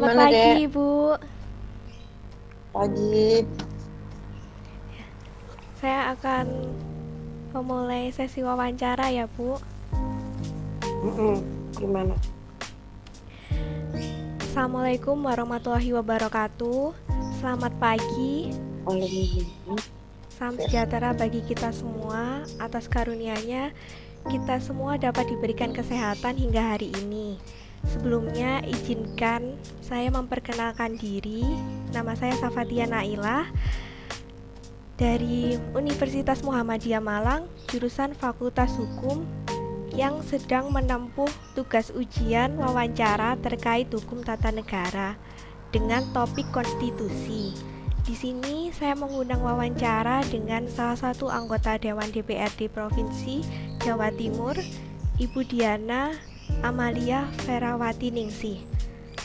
Selamat Gimana, pagi, Dek? Bu. Pagi. Saya akan memulai sesi wawancara ya, Bu. Gimana? Assalamualaikum warahmatullahi wabarakatuh. Selamat pagi. Waalaikumsalam. Salam sejahtera bagi kita semua. Atas karunia-Nya, kita semua dapat diberikan kesehatan hingga hari ini. Sebelumnya, izinkan saya memperkenalkan diri. Nama saya Safatia Nailah dari Universitas Muhammadiyah Malang, jurusan Fakultas Hukum, yang sedang menempuh tugas ujian wawancara terkait hukum tata negara dengan topik konstitusi. Di sini saya mengundang wawancara dengan salah satu anggota Dewan DPRD Provinsi Jawa Timur, Ibu Diana Amalia Ferawati Ningsih.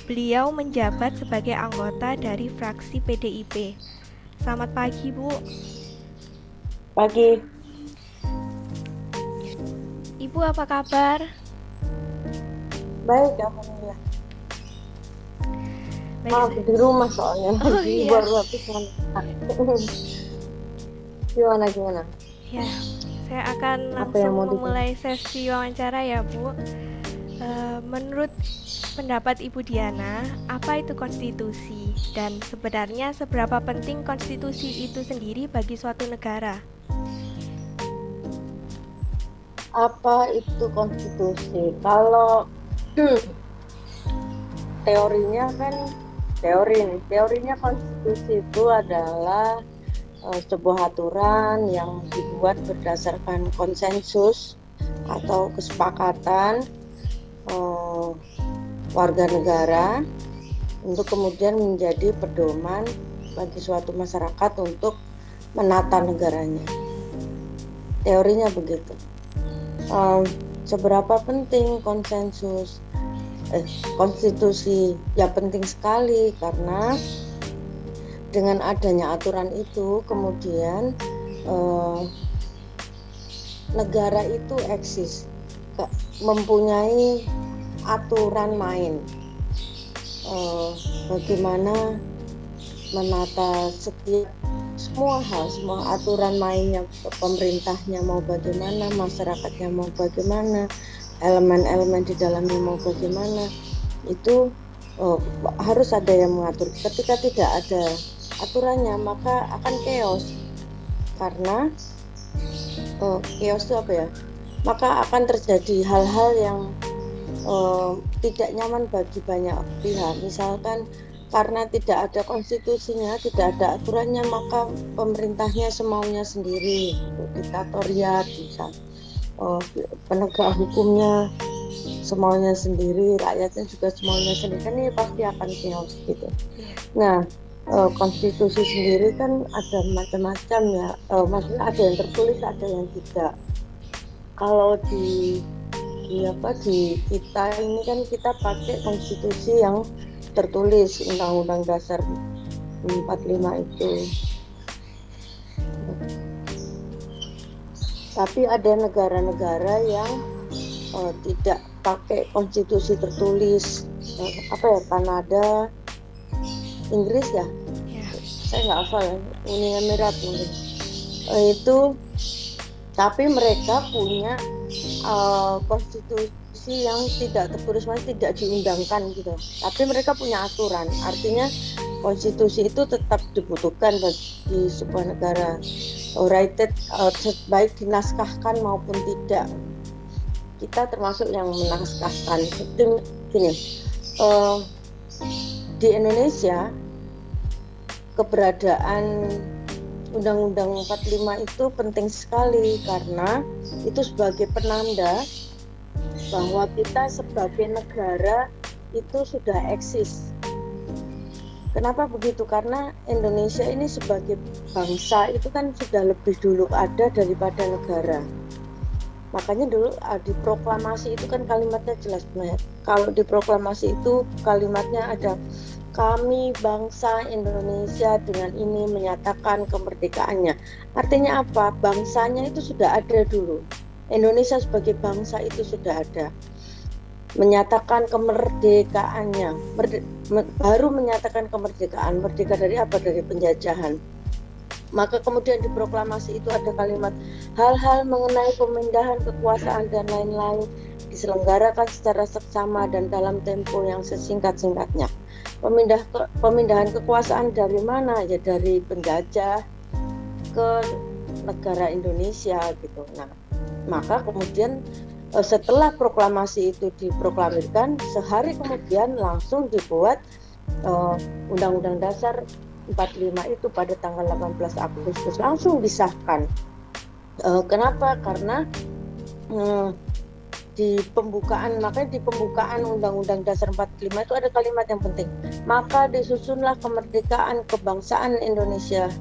Beliau menjabat sebagai anggota dari fraksi PDIP. Selamat pagi, Bu. Pagi. Ibu apa kabar? Baik, alhamdulillah. Baik. Di rumah soalnya. Oh iya. Baru habis makan. Gimana? Ya, saya akan Apa yang langsung mau memulai sesi wawancara ya, Bu. Menurut pendapat Ibu Diana, apa itu konstitusi? Dan sebenarnya seberapa penting konstitusi itu sendiri bagi suatu negara? Apa itu konstitusi? Kalau teorinya konstitusi itu adalah sebuah aturan yang dibuat berdasarkan konsensus atau kesepakatan warga negara untuk kemudian menjadi pedoman bagi suatu masyarakat untuk menata negaranya. Teorinya begitu. Seberapa penting konstitusi? Ya penting sekali, karena dengan adanya aturan itu kemudian negara itu eksis, mempunyai aturan main, bagaimana menata semua hal, semua aturan mainnya, pemerintahnya mau bagaimana, masyarakatnya mau bagaimana, elemen-elemen di dalamnya mau bagaimana, itu harus ada yang mengatur. Ketika tidak ada aturannya, maka akan chaos. Karena chaos itu apa ya? Maka akan terjadi hal-hal yang tidak nyaman bagi banyak pihak. Misalkan karena tidak ada konstitusinya, tidak ada aturannya, maka pemerintahnya semaunya sendiri, diktatoriat, misal penegak hukumnya semaunya sendiri, rakyatnya juga semaunya sendiri, kan ini pasti akan chaos gitu. Nah, konstitusi sendiri kan ada macam-macam ya, maksudnya ada yang tertulis, ada yang tidak. Kalau di kita ini kan kita pakai konstitusi yang tertulis, Undang-Undang Dasar 45 itu. Tapi ada negara-negara yang tidak pakai konstitusi tertulis, Kanada, Inggris ya, saya nggak hafal ya, Uni Emirat mungkin itu, tapi mereka punya konstitusi yang tidak tertulis, tidak diundangkan gitu, tapi mereka punya aturan. Artinya konstitusi itu tetap dibutuhkan bagi sebuah negara, rated, baik dinaskahkan maupun tidak. Kita termasuk yang menaskahkan. Itu gini, di Indonesia keberadaan Undang-Undang 45 itu penting sekali, karena itu sebagai penanda bahwa kita sebagai negara itu sudah eksis. Kenapa begitu? Karena Indonesia ini sebagai bangsa itu kan sudah lebih dulu ada daripada negara. Makanya dulu di proklamasi itu kan kalimatnya jelas banget. Kalau di proklamasi itu kalimatnya ada, kami bangsa Indonesia dengan ini menyatakan kemerdekaannya. Artinya apa? Bangsanya itu sudah ada dulu. Indonesia sebagai bangsa itu sudah ada. Menyatakan kemerdekaannya. baru menyatakan kemerdekaan. Merdeka dari apa? Dari penjajahan. Maka kemudian di proklamasi itu ada kalimat hal-hal mengenai pemindahan kekuasaan dan lain-lain diselenggarakan secara seksama dan dalam tempo yang sesingkat-singkatnya. Pemindahan kekuasaan dari mana? Ya dari penjajah ke negara Indonesia gitu. Nah, maka kemudian setelah proklamasi itu diproklamirkan, sehari kemudian langsung dibuat Undang-Undang Dasar 45 itu pada tanggal 18 Agustus langsung disahkan. Kenapa? Karena di pembukaan Undang-Undang Dasar 45 itu ada kalimat yang penting. Maka disusunlah kemerdekaan kebangsaan Indonesia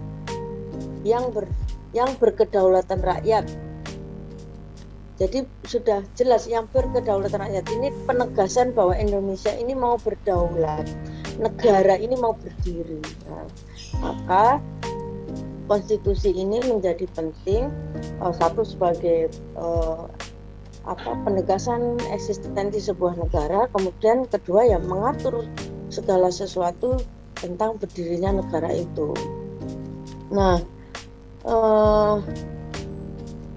yang berkedaulatan rakyat. Jadi sudah jelas yang berkedaulatan rakyat ini penegasan bahwa Indonesia ini mau berdaulat, negara ini mau berdiri. Nah, maka konstitusi ini menjadi penting, satu sebagai penegasan eksistensi sebuah negara, kemudian kedua ya mengatur segala sesuatu tentang berdirinya negara itu. Nah,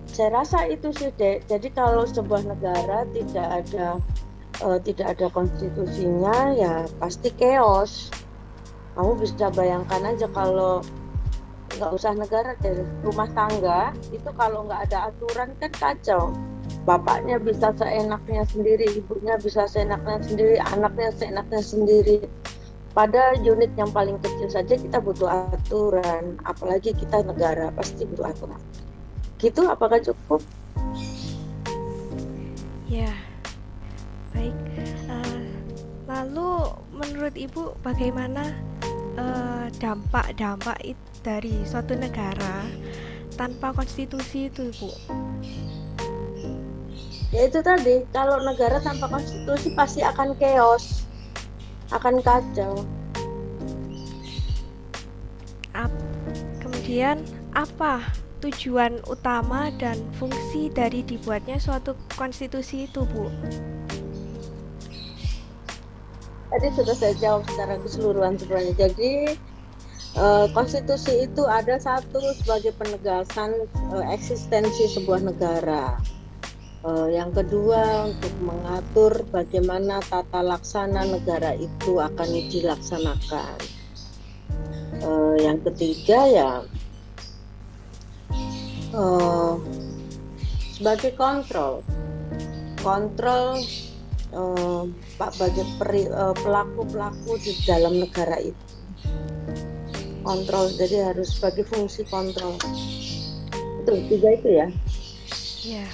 saya rasa itu sih, Dek. Jadi kalau sebuah negara tidak ada konstitusinya, ya pasti chaos. Kamu bisa bayangkan aja kalau nggak usah negara, dari rumah tangga itu kalau nggak ada aturan kan kacau. Bapaknya bisa seenaknya sendiri, ibunya bisa seenaknya sendiri, anaknya seenaknya sendiri. Pada unit yang paling kecil saja kita butuh aturan, apalagi kita negara pasti butuh aturan. Gitu, apakah cukup? Ya, baik. Lalu menurut Ibu bagaimana dampak-dampak dari suatu negara tanpa konstitusi itu, Bu? Ya itu tadi, kalau negara tanpa konstitusi pasti akan chaos, akan kacau. Kemudian apa tujuan utama dan fungsi dari dibuatnya suatu konstitusi itu, Bu? Tadi sudah saya jawab secara keseluruhan sebenarnya. Jadi konstitusi itu ada satu sebagai penegasan eksistensi sebuah negara. Yang kedua untuk mengatur bagaimana tata laksana negara itu akan dilaksanakan. Yang ketiga ya sebagai kontrol bagi pelaku-pelaku di dalam negara itu. Kontrol, jadi harus sebagai fungsi kontrol. Itu tiga itu ya. Ya.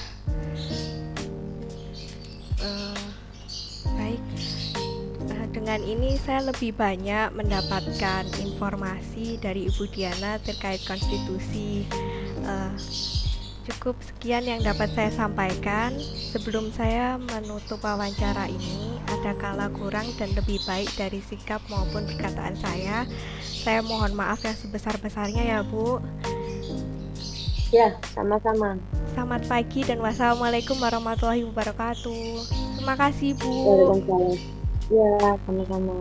Baik. Dengan ini saya lebih banyak mendapatkan informasi dari Ibu Diana terkait konstitusi. Cukup sekian yang dapat saya sampaikan. Sebelum saya menutup wawancara ini, ada kala kurang dan lebih baik dari sikap maupun perkataan saya mohon maaf yang sebesar-besarnya ya, Bu. Ya, sama-sama. Selamat pagi dan wassalamualaikum warahmatullahi wabarakatuh. Terima kasih, Bu. Waalaikumsalam. Ya, sama-sama.